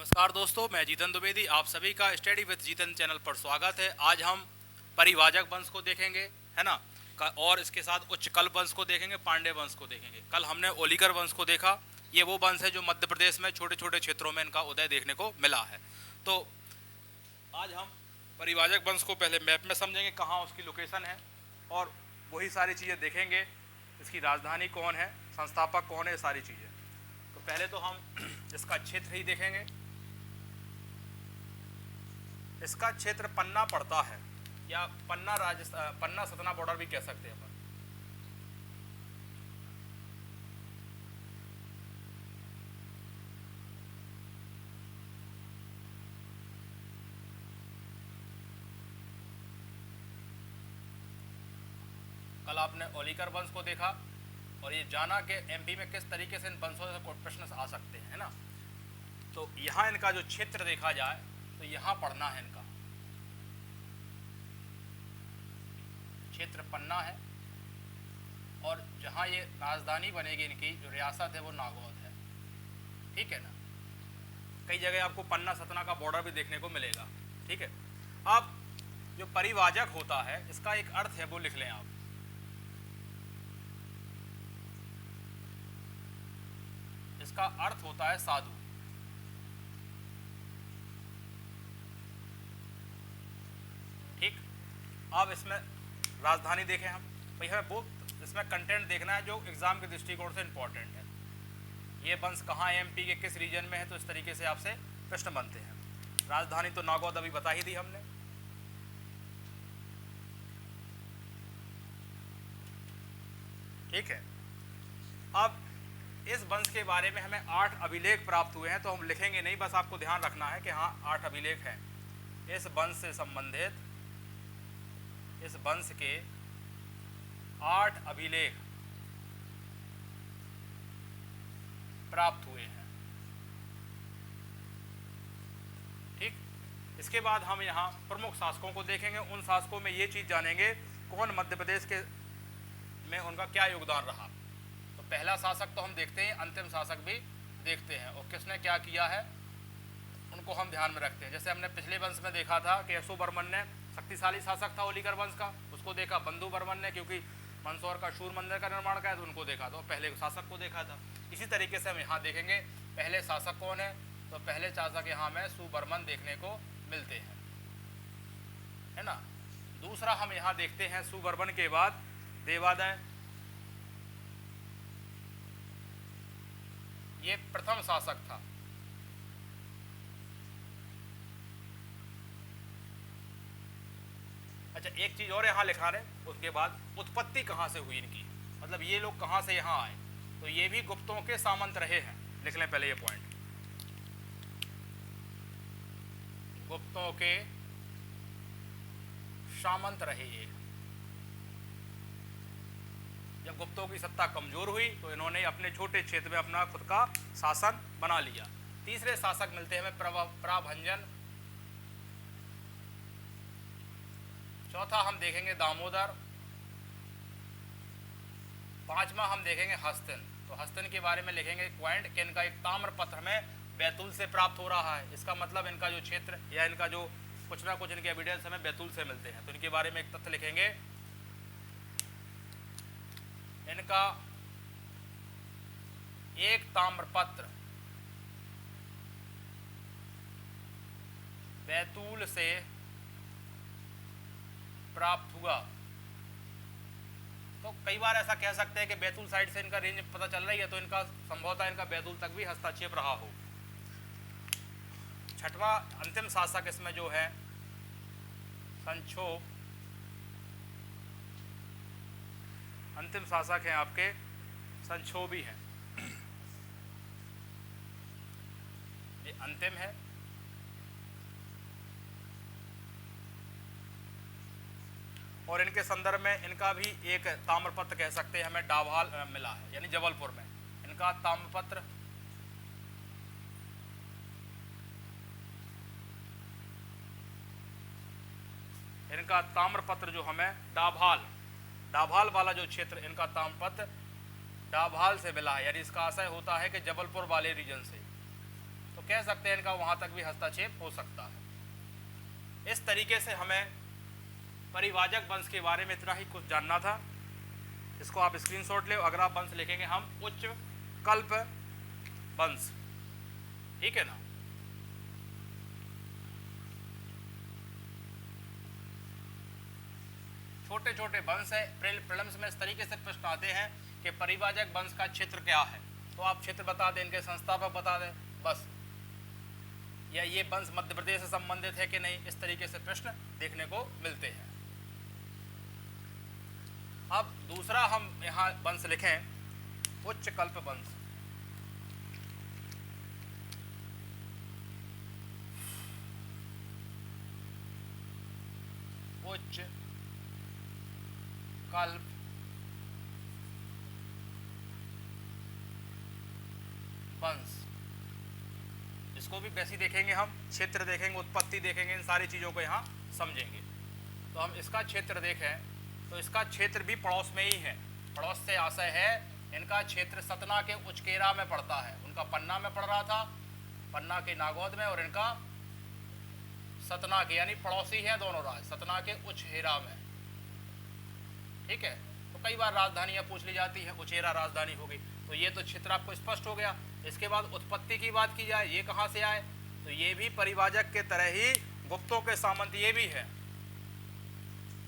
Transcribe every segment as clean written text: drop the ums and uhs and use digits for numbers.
नमस्कार दोस्तों, मैं जीतन द्विवेदी। आप सभी का स्टडी विद जीतन चैनल पर स्वागत है। आज हम परिवाजक वंश को देखेंगे, है ना। और इसके साथ उच्चकल वंश को देखेंगे, पांड्य वंश को देखेंगे। कल हमने ओलिकर वंश को देखा। ये वो वंश है जो मध्य प्रदेश में छोटे छोटे क्षेत्रों में इनका उदय देखने को मिला है। तो आज हम परिवाजक वंश को पहले मैप में समझेंगे, कहाँ उसकी लोकेशन है, और वही सारी चीज़ें देखेंगे। इसकी राजधानी कौन है, संस्थापक कौन है, ये सारी चीज़ें। तो पहले तो हम इसका क्षेत्र ही देखेंगे। इसका क्षेत्र पन्ना पड़ता है, या पन्ना राजस्थान, पन्ना सतना बॉर्डर भी कह सकते हैं अपन। कल आपने ओलिकर वंश को देखा और ये जाना कि एमपी में किस तरीके से इन वंशों से प्रश्न आ सकते हैं, है ना। तो यहाँ इनका जो क्षेत्र देखा जाए तो यहाँ पढ़ना है। इनका क्षेत्र पन्ना है, और जहाँ ये राजधानी बनेगी इनकी जो रियासत है वो नागौद है, ठीक है ना। कई जगह आपको पन्ना सतना का बॉर्डर भी देखने को मिलेगा, ठीक है। अब जो परिवाजक होता है इसका एक अर्थ है, वो लिख लें आप। इसका अर्थ होता है साधु। ठीक। अब इसमें राजधानी देखें हम, भाई हमें वो इसमें कंटेंट देखना है जो एग्जाम के दृष्टिकोण से इंपॉर्टेंट है। ये वंश कहाँ है, एमपी के किस रीजन में है, तो इस तरीके से आपसे प्रश्न बनते हैं। राजधानी तो नागौद अभी बता ही दी हमने। ठीक है। अब इस वंश के बारे में हमें 8 अभिलेख प्राप्त हुए हैं, तो हम लिखेंगे नहीं, बस आपको ध्यान रखना है कि हाँ 8 अभिलेख हैं। इस वंश से संबंधित, इस वंश के 8 अभिलेख प्राप्त हुए हैं। ठीक। इसके बाद हम यहाँ प्रमुख शासकों को देखेंगे। उन शासकों में ये चीज जानेंगे कौन मध्य प्रदेश के में उनका क्या योगदान रहा। तो पहला शासक तो हम देखते हैं, अंतिम शासक भी देखते हैं, और किसने क्या किया है उनको हम ध्यान में रखते हैं। जैसे हमने पिछले वंश में देखा था कि यशो बर्मन ने, शक्तिशाली शासक था ओलिकर वंश का, उसको देखा। बंधु बर्मन ने, क्योंकि मंदसौर का सूर्य मंदिर का निर्माण किया, तो उनको देखा, तो पहले शासक को देखा था। इसी तरीके से हम यहाँ देखेंगे पहले शासक कौन है, तो पहले शासक यहाँ में सुबर्मन देखने को मिलते हैं, है ना। दूसरा हम यहाँ देखते हैं सुबर्मन के बाद देवादय। ये प्रथम शासक था। अच्छा, एक चीज और यहाँ लिखा है, उसके बाद उत्पत्ति कहाँ से हुई इनकी, मतलब ये लोग कहाँ से यहाँ आए, तो ये भी गुप्तों के सामंत रहे हैं। लिख लें पहले ये पॉइंट, गुप्तों के सामंत रहे ये। जब गुप्तों की सत्ता कमजोर हुई तो इन्होंने अपने छोटे क्षेत्र में अपना खुद का शासन बना लिया। तीसरे शासक मिलते हैं हमें प्रभंजन। चौथा हम देखेंगे दामोदर। पांचवा हम देखेंगे हस्तिन। तो हस्तिन के बारे में लिखेंगे पॉइंट कि इनका एक ताम्रपत्र हमें बैतूल से प्राप्त हो रहा है। इसका मतलब इनका जो क्षेत्र या इनका जो कुछ ना कुछ इनके एविडेंस हमें बैतूल से मिलते हैं। तो इनके बारे में एक तथ्य लिखेंगे, इनका एक ताम्रपत्र बैतूल से प्राप्त हुआ। तो कई बार ऐसा कह सकते हैं कि बैतूल साइड से इनका रेंज पता चल रही है, तो इनका संभवतः इनका बैतूल तक भी हस्तक्षेप रहा हो। छठवां अंतिम शासक इसमें जो है संक्षोभ। अंतिम शासक हैं आपके संक्षोभी हैं, ये अंतिम है। और इनके संदर्भ में इनका भी एक ताम्रपत्र कह सकते हैं हमें डाभाल मिला है, यानी जबलपुर में इनका ताम्रपत्र। इनका ताम्रपत्र जो हमें डाभाल वाला जो क्षेत्र, इनका ताम्रपत्र डाभाल से मिला है, यानी इसका आशय होता है कि जबलपुर वाले रीजन से। तो कह सकते हैं इनका वहाँ तक भी हस्तक्षेप हो सकता है। इस तरीके से हमें परिवाजक वंश के बारे में इतना ही कुछ जानना था। इसको आप स्क्रीनशॉट ले। अगला वंश लिखेंगे हम उच्च कल्प वंश, ठीक है ना। छोटे छोटे वंश है। प्रीलिम्स में इस तरीके से प्रश्न आते हैं कि परिवाजक वंश का क्षेत्र क्या है, तो आप क्षेत्र बता दें, इनके संस्थापक बता दें बस, या ये वंश मध्य प्रदेश से संबंधित है कि नहीं, इस तरीके से प्रश्न देखने को मिलते हैं। अब दूसरा हम यहाँ वंश लिखें उच्च कल्प वंश। उच्च कल्प वंश, इसको भी वैसे ही देखेंगे हम, क्षेत्र देखेंगे, उत्पत्ति देखेंगे, इन सारी चीज़ों को यहाँ समझेंगे। तो हम इसका क्षेत्र देखें तो इसका क्षेत्र भी पड़ोस में ही है। पड़ोस से आशय है इनका क्षेत्र सतना के उचकेरा में पड़ता है। उनका पन्ना में पड़ रहा था, पन्ना के नागौद में, और इनका सतना के, यानी पड़ोसी हैं दोनों राज्य, सतना के उचहेरा में, ठीक है। तो कई बार राजधानियां पूछ ली जाती है, उचेरा राजधानी हो गई। तो ये तो क्षेत्र आपको स्पष्ट हो गया। इसके बाद उत्पत्ति की बात की जाए, ये कहाँ से आए, तो ये भी परिवाजक के तरह ही गुप्तों के सामंत ये भी है।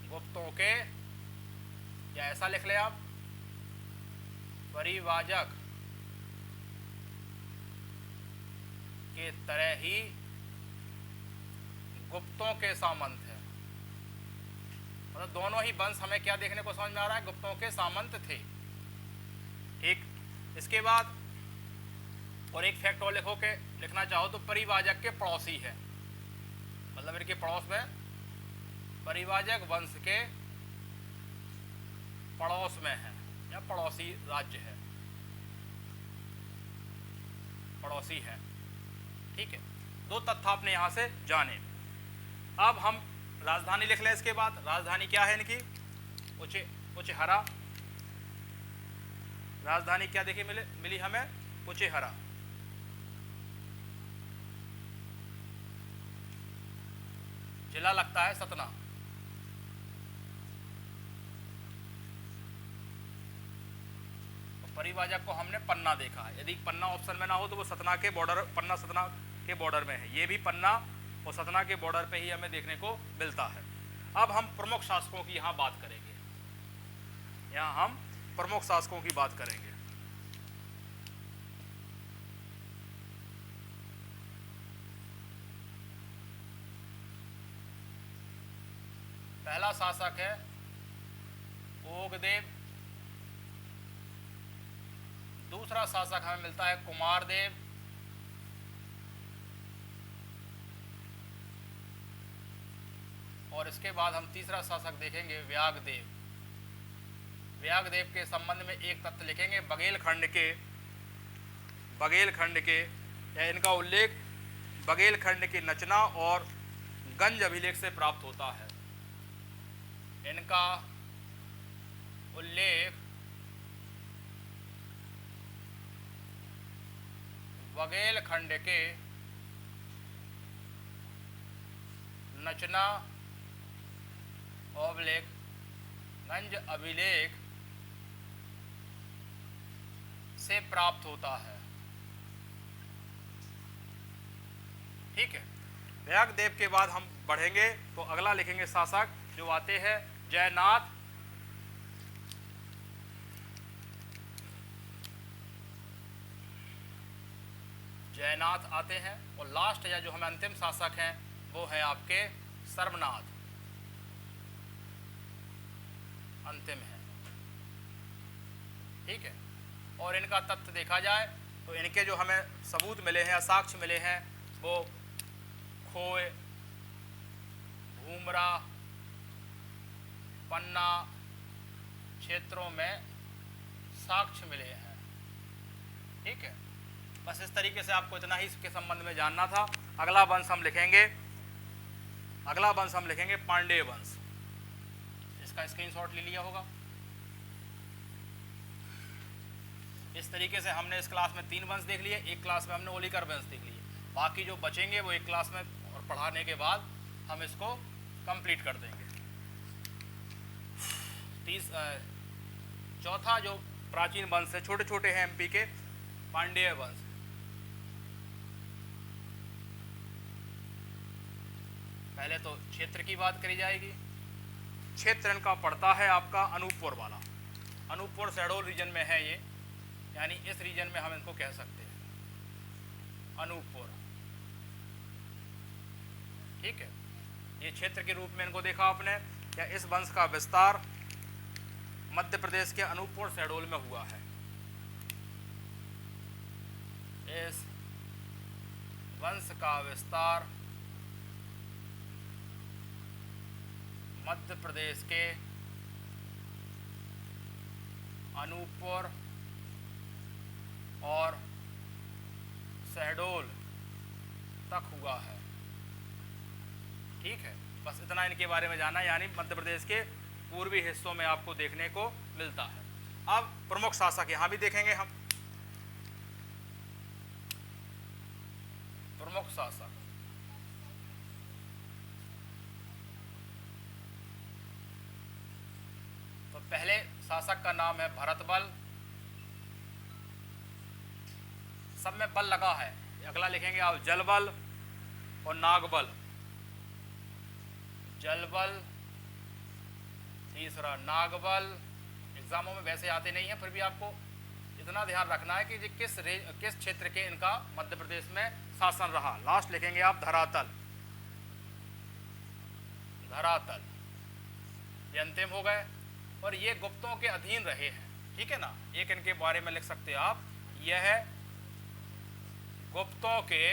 गुप्तों के, या ऐसा लिख ले आप, परिवाजक के तरह ही गुप्तों के सामंत है। मतलब दोनों ही वंश हमें क्या देखने को समझ में आ रहा है, गुप्तों के सामंत थे, ठीक। इसके बाद और एक फैक्ट और लिखो के लिखना चाहो तो परिवाजक के पड़ोसी है, मतलब इनके पड़ोस में, परिवाजक वंश के पड़ोस में है या पड़ोसी राज्य है, पड़ोसी है, ठीक है। दो तथ्य आपने यहां से जाने। अब हम राजधानी लिख लें। इसके बाद राजधानी क्या है इनकी, उचेहरा। राजधानी क्या देखिए मिली हमें, उचेहरा। जिला लगता है सतना। परिवाजक को हमने पन्ना देखा है, यदि पन्ना ऑप्शन में ना हो तो वो सतना के बॉर्डर, पन्ना सतना के बॉर्डर में है। ये भी पन्ना और सतना के बॉर्डर पे ही हमें देखने को मिलता है। अब हम प्रमुख शासकों की यहाँ बात करेंगे, यहाँ हम प्रमुख शासकों की बात करेंगे। पहला शासक है ओगदेव। दूसरा शासक हमें मिलता है कुमारदेव। और इसके बाद हम तीसरा शासक देखेंगे व्यागदेव। व्यागदेव के संबंध में एक तथ्य लिखेंगे, बघेलखंड के या इनका उल्लेख बघेलखंड की नचना और गंज अभिलेख से प्राप्त होता है। इनका उल्लेख बघेलखंड के नचना ओबलेख गंज अभिलेख से प्राप्त होता है, ठीक है। व्यागदेव के बाद हम बढ़ेंगे तो अगला लिखेंगे शासक जो आते हैं जयनाथ। जयनाथ आते हैं। और लास्ट या जो हमें अंतिम शासक हैं वो है आपके सर्वनाथ, अंतिम है, ठीक है। और इनका तथ्य देखा जाए तो इनके जो हमें सबूत मिले हैं या साक्ष्य मिले हैं वो खोए, भूमरा, पन्ना क्षेत्रों में साक्ष्य मिले हैं, ठीक है। बस इस तरीके से आपको इतना ही इसके संबंध में जानना था। अगला वंश हम लिखेंगे, पांडेय वंश। इसका स्क्रीनशॉट ले लिया होगा। इस तरीके से हमने इस क्लास में 3 वंश देख लिए, एक क्लास में हमने ओलिकर वंश देख लिए। बाकी जो बचेंगे वो एक क्लास में और पढ़ाने के बाद हम इसको कंप्लीट कर देंगे। चौथा जो प्राचीन वंश है, छोटे छोटे हैं एमपी के, पांड्य वंश। पहले तो क्षेत्र की बात करी जाएगी। क्षेत्र इनका पड़ता है आपका अनूपपुर वाला, अनूपपुर शहडोल रीजन में है ये, यानी इस रीजन में हम इनको कह सकते हैं अनूपपुर। ठीक है, ये क्षेत्र के रूप में इनको देखा आपने। या इस वंश का विस्तार मध्य प्रदेश के अनूपपुर शहडोल में हुआ है। इस वंश का विस्तार मध्य प्रदेश के अनूपपुर और शहडोल तक हुआ है। ठीक है, बस इतना इनके बारे में जाना, यानी मध्य प्रदेश के पूर्वी हिस्सों में आपको देखने को मिलता है। अब प्रमुख शासक यहां भी देखेंगे हम। प्रमुख शासक, तो पहले शासक का नाम है भरतबल, सब में बल लगा है। अगला लिखेंगे आप जलबल और नागबल। जलबल, तीसरा नागबल। एग्जामों में वैसे आते नहीं है, फिर भी आपको इतना ध्यान रखना है कि किस क्षेत्र के इनका मध्य प्रदेश में शासन रहा। लास्ट लिखेंगे आप धरातल। धरातल ये अंतिम हो गए, और ये गुप्तों के अधीन रहे हैं। ठीक है ना, एक इनके बारे में लिख सकते हैं आप, यह गुप्तों के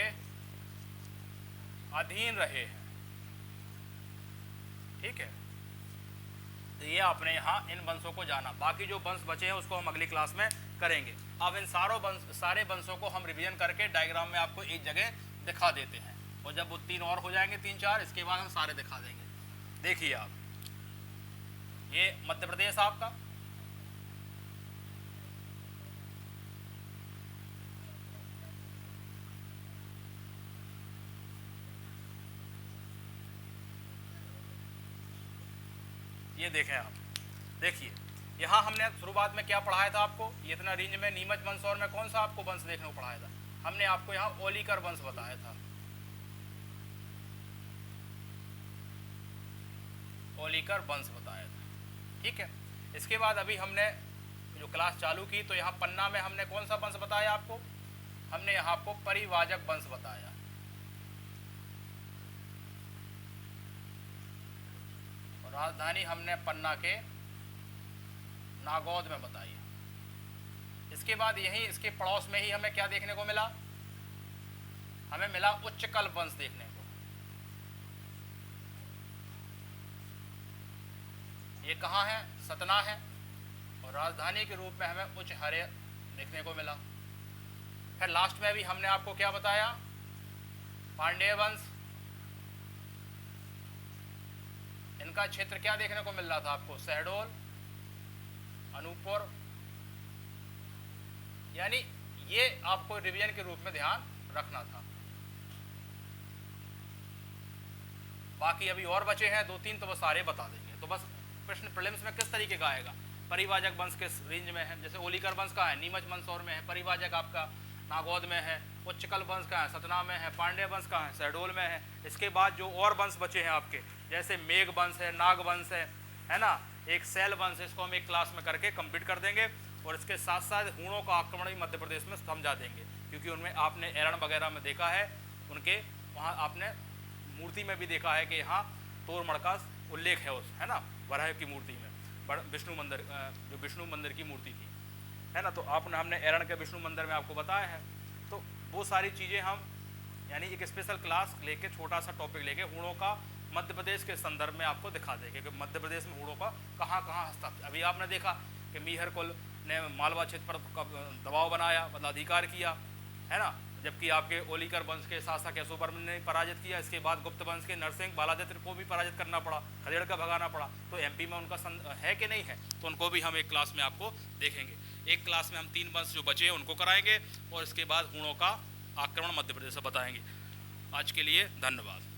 अधीन रहे हैं। ठीक है, तो ये आपने यहाँ इन वंशों को जाना। बाकी जो वंश बचे हैं उसको हम अगली क्लास में करेंगे। अब इन सारे वंशों को हम रिवीजन करके डायग्राम में आपको एक जगह दिखा देते हैं, और जब वो 3 और हो जाएंगे, 3-4, इसके बाद हम सारे दिखा देंगे। देखिए आप, ये मध्य प्रदेश आपका, ये देखें आप। देखिए यहाँ हमने शुरुआत में क्या पढ़ाया था आपको, ये इतना रेंज में नीमच वंश, और में कौन सा आपको वंश देखने को पढ़ाया था? हमने आपको यहाँ ओलिकर वंश बताया था। ओलिकर वंश बताया था। ठीक है, इसके बाद अभी हमने जो क्लास चालू की, तो यहाँ पन्ना में हमने कौन सा वंश बताया आपको? हमने यहाँ आपको परिवाजक वंश बताया। और राजधानी हमने पन्ना के नागौद में बताई। इसके बाद यही इसके पड़ोस में ही हमें क्या देखने को मिला? हमें मिला उच्चकल वंश देखने को। ये कहाँ है? सतना है, और राजधानी के रूप में हमें उच्च हरे देखने को मिला। फिर लास्ट में भी हमने आपको क्या बताया? पांड्य वंश। इनका क्षेत्र क्या देखने को मिल रहा था आपको? शहडोल, अनूपपुर। यानी ये आपको रिवीजन के रूप में ध्यान रखना था। बाकी अभी और बचे हैं 2-3, तो वो सारे बता देंगे। तो बस प्रश्न प्रीलिम्स में किस तरीके का आएगा? परिवाजक वंश किस रेंज में है? जैसे ओलिकर वंश का है, नीमच मंदसौर में है। परिवाजक आपका नागौद में है। उच्चकल वंश का है, सतना में है। पांड्य वंश का है, शहडोल में है। इसके बाद जो और वंश बचे हैं आपके, जैसे मेघ वंश है, नाग वंश है ना, एक शैल वंश, इसको हम एक क्लास में करके कंप्लीट कर देंगे। और इसके साथ साथ हूणों का आक्रमण भी मध्य प्रदेश में समझा देंगे, क्योंकि उनमें आपने एरण वगैरह में देखा है, उनके वहाँ आपने मूर्ति में भी देखा है कि यहाँ तोड़मड़ का उल्लेख है उस, है ना, वराह की मूर्ति में, विष्णु मंदिर, जो विष्णु मंदिर की मूर्ति थी, है ना। तो हमने एरण के विष्णु मंदिर में आपको बताया है। तो वो सारी चीज़ें हम यानी एक स्पेशल क्लास लेके, छोटा सा टॉपिक लेके हूणों का मध्य प्रदेश के संदर्भ में आपको दिखा देंगे कि मध्य प्रदेश में हूणों का कहाँ कहाँ हस्तक्षेप। अभी आपने देखा कि मीहर कुल ने मालवा क्षेत्र पर दबाव बनाया, मतलब अधिकार किया, है ना, जबकि आपके ओलिकर वंश के शासक यशोवर्मन ने पराजित किया। इसके बाद गुप्त वंश के नरसिंह बालादित्य को भी पराजित करना पड़ा, खदेड़ का भगाना पड़ा। तो एमपी में उनका है कि नहीं है, तो उनको भी हम एक क्लास में आपको देखेंगे। एक क्लास में हम 3 वंश जो बचे हैं उनको कराएंगे, और इसके बाद हूणों का आक्रमण मध्य प्रदेश से बताएंगे। आज के लिए धन्यवाद।